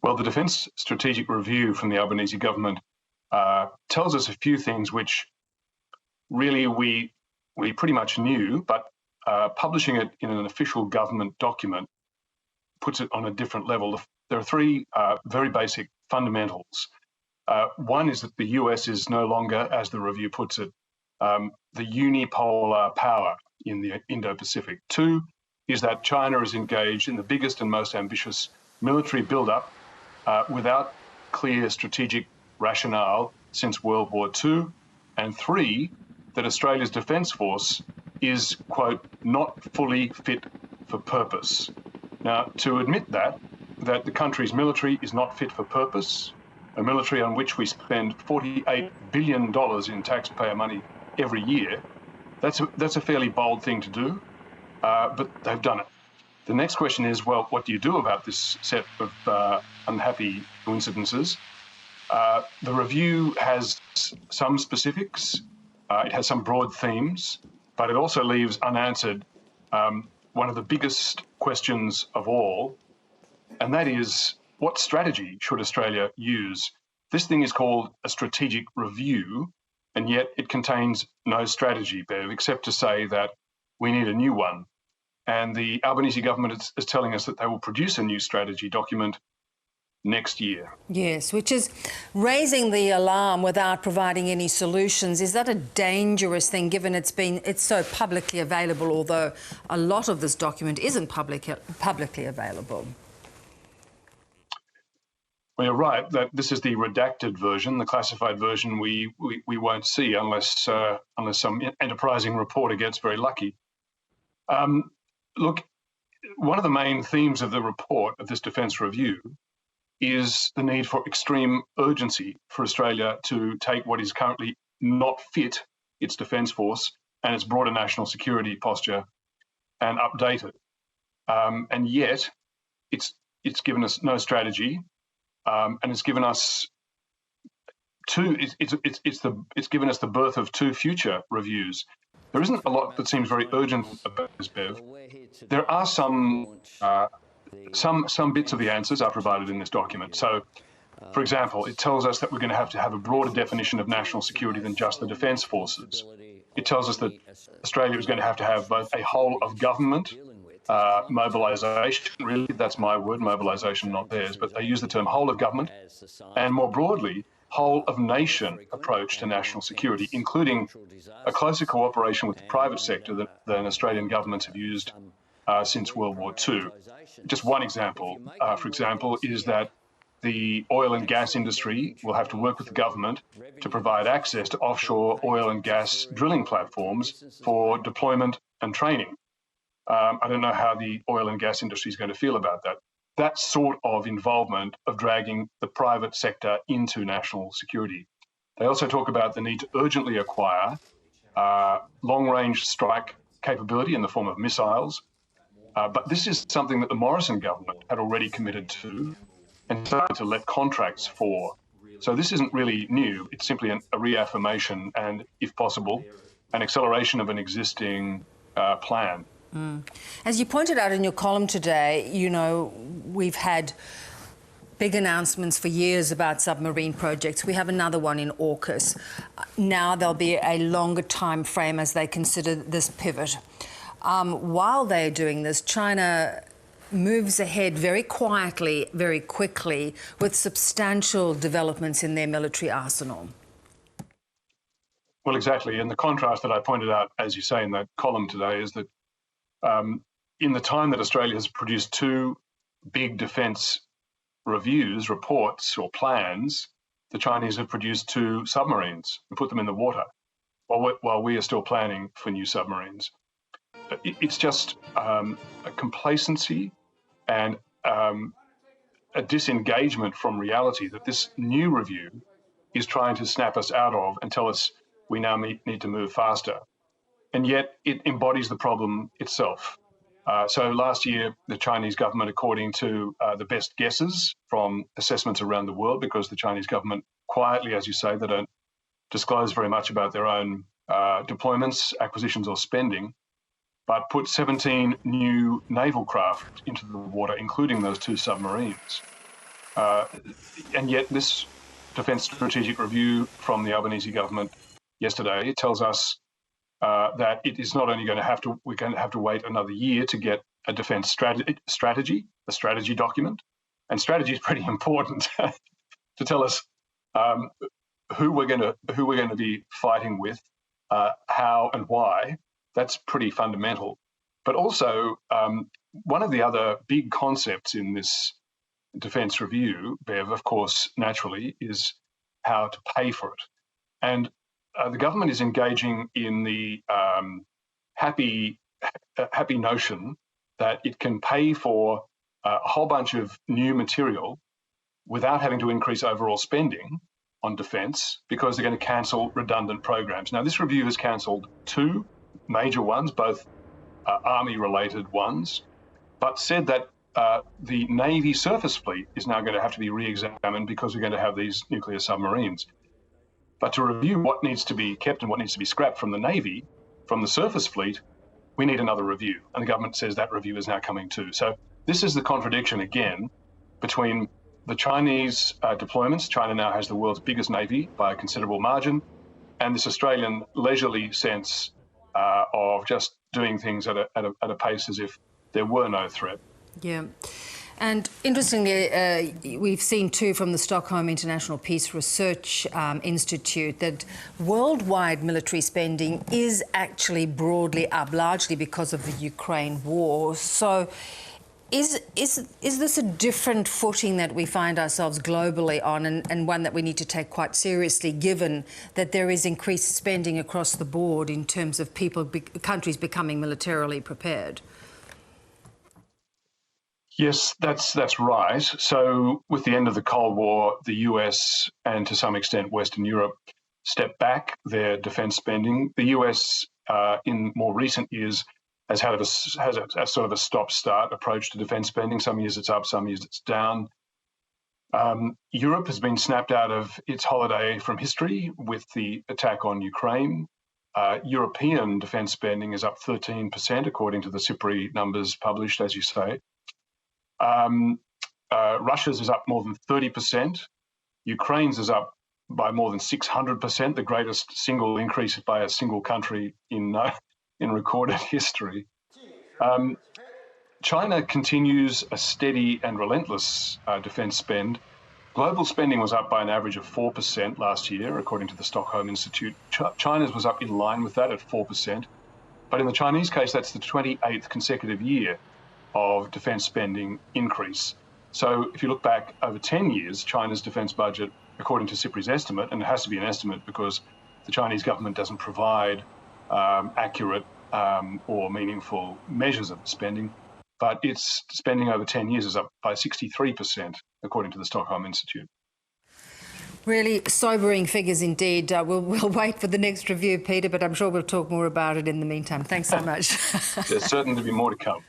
Well, the Defence Strategic Review from the Albanese government tells us a few things which really we pretty much knew, but publishing it in an official government document puts it on a different level. There are three very basic fundamentals. One is that the US is no longer, as the review puts it, the unipolar power in the Indo-Pacific. Two is that China is engaged in the biggest and most ambitious military build-up without clear strategic rationale since World War II. And three, that Australia's Defence Force is, quote, not fully fit for purpose. Now, to admit that the country's military is not fit for purpose, a military on which we spend $48 billion in taxpayer money every year, that's a fairly bold thing to do, but they've done it. The next question is, well, what do you do about this set of unhappy coincidences? The review has some specifics, it has some broad themes, but it also leaves unanswered one of the biggest questions of all, and that is, what strategy should Australia use? This thing is called a strategic review, and yet it contains no strategy, Bev, except to say that we need a new one. And the Albanese government is telling us that they will produce a new strategy document next year. Yes, which is raising the alarm without providing any solutions. Is that a dangerous thing, given it's so publicly available, although a lot of this document isn't publicly available? Well, you're right that this is the redacted version. The classified version we won't see unless some enterprising reporter gets very lucky. Look, one of the main themes of the report of this Defence Review is the need for extreme urgency for Australia to take what is currently not fit, its Defence Force and its broader national security posture, and update it. And yet, it's given us no strategy, and it's given us it's given us the birth of two future reviews. There isn't a lot that seems very urgent about this, Bev. There are some bits of the answers are provided in this document. So, for example, it tells us that we're going to have a broader definition of national security than just the defence forces. It tells us that Australia is going to have both a whole of government mobilisation, really, that's my word, mobilisation, not theirs, but they use the term whole of government, and more broadly, whole of nation approach to national security, including a closer cooperation with the private sector than Australian governments have used since World War II. Just one example, for example, is that the oil and gas industry will have to work with the government to provide access to offshore oil and gas drilling platforms for deployment and training. I don't know how the oil and gas industry is going to feel about that. That sort of involvement of dragging the private sector into national security. They also talk about the need to urgently acquire long-range strike capability in the form of missiles. But this is something that the Morrison government had already committed to and started to let contracts for. So this isn't really new. It's simply a reaffirmation and, if possible, an acceleration of an existing plan. As you pointed out in your column today, you know, we've had big announcements for years about submarine projects. We have another one in AUKUS. Now there'll be a longer time frame as they consider this pivot. While they're doing this, China moves ahead very quietly, very quickly, with substantial developments in their military arsenal. Well, exactly. And the contrast that I pointed out, as you say, in that column today is that in the time that Australia has produced two big defence reports or plans, the Chinese have produced two submarines and put them in the water while we are still planning for new submarines. It's just a complacency and a disengagement from reality that this new review is trying to snap us out of and tell us we now need to move faster. And yet it embodies the problem itself. So last year, the Chinese government, according to the best guesses from assessments around the world, because the Chinese government quietly, as you say, they don't disclose very much about their own deployments, acquisitions or spending, but put 17 new naval craft into the water, including those two submarines. And yet this Defence Strategic Review from the Albanese government yesterday tells us that it is not only going to have to, we're going to have to wait another year to get a defence strategy, a strategy document. And strategy is pretty important to tell us who we're going to be fighting with, how and why. That's pretty fundamental. But also, one of the other big concepts in this defence review, Bev, of course, naturally, is how to pay for it. And the government is engaging in the happy notion that it can pay for a whole bunch of new material without having to increase overall spending on defence, because they're going to cancel redundant programs. Now, this review has cancelled 2 major ones, both army-related ones, but said that the Navy surface fleet is now going to have to be re-examined because we're going to have these nuclear submarines. But to review what needs to be kept and what needs to be scrapped from the Navy, from the surface fleet, we need another review. And the government says that review is now coming too. So this is the contradiction again between the Chinese deployments. China now has the world's biggest Navy by a considerable margin, and this Australian leisurely sense of just doing things at a pace as if there were no threat. Yeah. And interestingly, we've seen too from the Stockholm International Peace Research Institute that worldwide military spending is actually broadly up, largely because of the Ukraine war. So is this a different footing that we find ourselves globally on, and one that we need to take quite seriously, given that there is increased spending across the board in terms of countries becoming militarily prepared? Yes, that's right. So with the end of the Cold War, the US and to some extent Western Europe stepped back their defence spending. The US in more recent years has had a sort of a stop-start approach to defence spending. Some years it's up, some years it's down. Europe has been snapped out of its holiday from history with the attack on Ukraine. European defence spending is up 13%, according to the SIPRI numbers published, as you say. Russia's is up more than 30%. Ukraine's is up by more than 600%, the greatest single increase by a single country in recorded history. China continues a steady and relentless defence spend. Global spending was up by an average of 4% last year, according to the Stockholm Institute. China's was up in line with that at 4%. But in the Chinese case, that's the 28th consecutive year of defence spending increase. So if you look back over 10 years, China's defence budget, according to SIPRI's estimate, and it has to be an estimate because the Chinese government doesn't provide accurate or meaningful measures of spending, but its spending over 10 years is up by 63%, according to the Stockholm Institute. Really sobering figures indeed. We'll wait for the next review, Peter, but I'm sure we'll talk more about it in the meantime. Thanks so much. There's certain to be more to come.